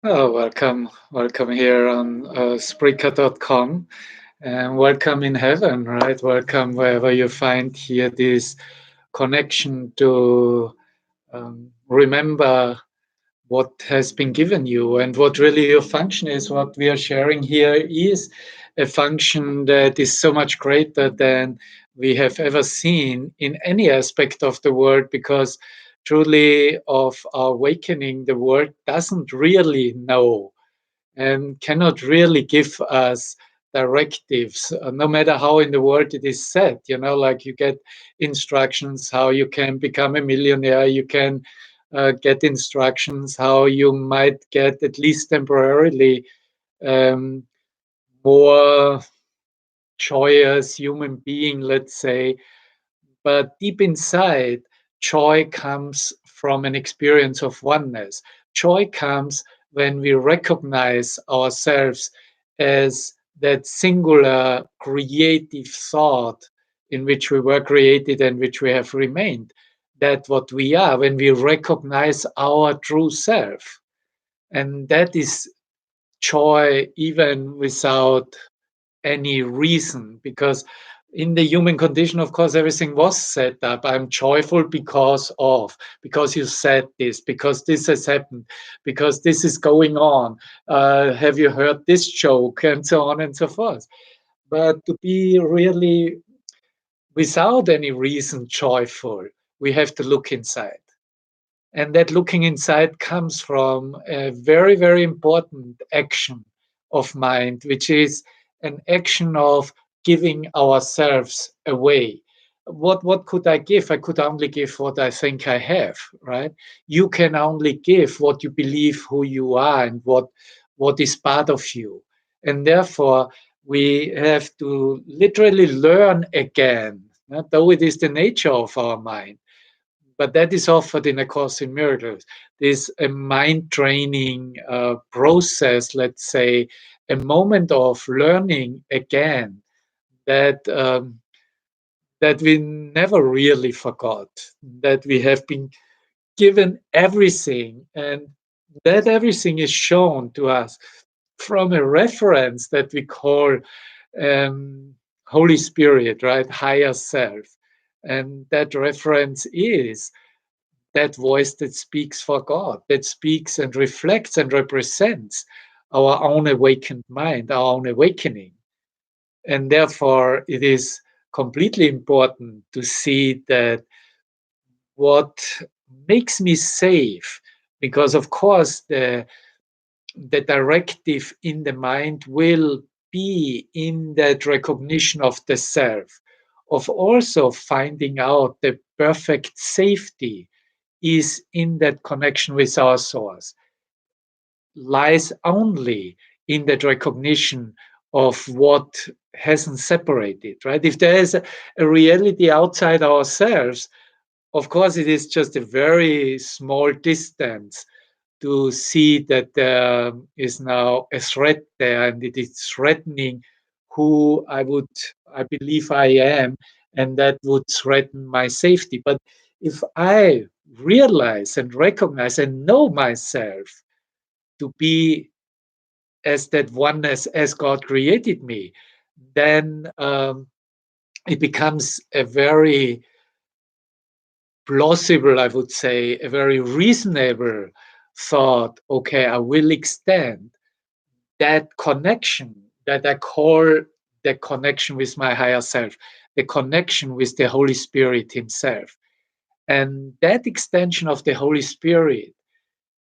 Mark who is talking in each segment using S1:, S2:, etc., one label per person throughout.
S1: Oh, welcome here on Spreaker.com, and welcome in heaven, right? Welcome wherever you find here this connection to remember what has been given you and what really your function is. What we are sharing here is a function that is so much greater than we have ever seen in any aspect of the world, because truly of our awakening, the world doesn't really know and cannot really give us directives, no matter how in the world it is said. Like you get instructions how you can become a millionaire, you can get instructions how you might get, at least temporarily, um, more joyous human being, let's say. But deep inside, joy comes from an experience of oneness. Joy comes when we recognize ourselves as that singular creative thought in which we were created and which we have remained. That what we are, when we recognize our true self. And that is joy even without any reason, because in the human condition, of course, everything was set up. I'm joyful because you said this, because this has happened, because this is going on. Have you heard this joke, and so on and so forth. But to be really without any reason joyful, we have to look inside. And that looking inside comes from a very, very important action of mind, which is an action of giving ourselves away. What could I give? I could only give what I think I have, right? You can only give what you believe who you are and what is part of you. And therefore, we have to literally learn again, though it is the nature of our mind, but that is offered in A Course in Miracles. This a mind training process, let's say, a moment of learning again that that we never really forgot, that we have been given everything, and that everything is shown to us from a reference that we call Holy Spirit, right? Higher self. And that reference is that voice that speaks for God, that speaks and reflects and represents our own awakened mind, our own awakening. And therefore, it is completely important to see that what makes me safe, because of course the directive in the mind will be in that recognition of the self, of also finding out the perfect safety is in that connection with our source, lies only in that recognition of what hasn't separated, right? If there is a reality outside ourselves, of course, it is just a very small distance to see that there is now a threat there, and it is threatening who I believe I am, and that would threaten my safety. But if I realize and recognize and know myself to be as that oneness as God created me, then it becomes a very plausible, I would say, a very reasonable thought. Okay, I will extend that connection that I call the connection with my higher self, the connection with the Holy Spirit Himself. And that extension of the Holy Spirit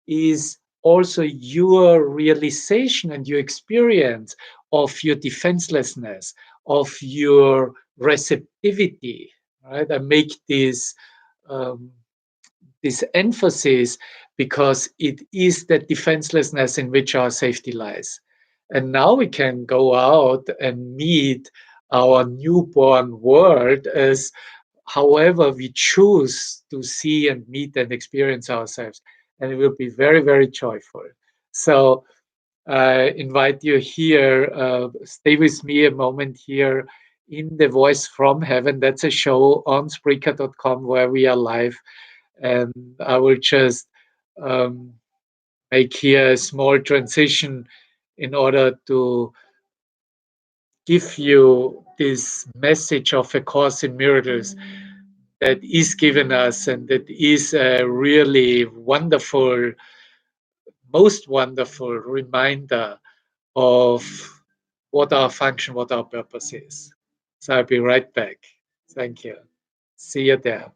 S1: is also your realization and your experience of your defenselessness, of your receptivity. Right? I make um, this emphasis because it is that defenselessness in which our safety lies. And now we can go out and meet our newborn world as however we choose to see and meet and experience ourselves. And it will be very, very joyful. So I invite you here, stay with me a moment here in The Voice from Heaven. That's a show on Spreaker.com where we are live. And I will just um, make here a small transition in order to give you this message of A Course in Miracles that is given us, and that is a really wonderful, most wonderful reminder of what our function, what our purpose is. So I'll be right back. Thank you. See you there.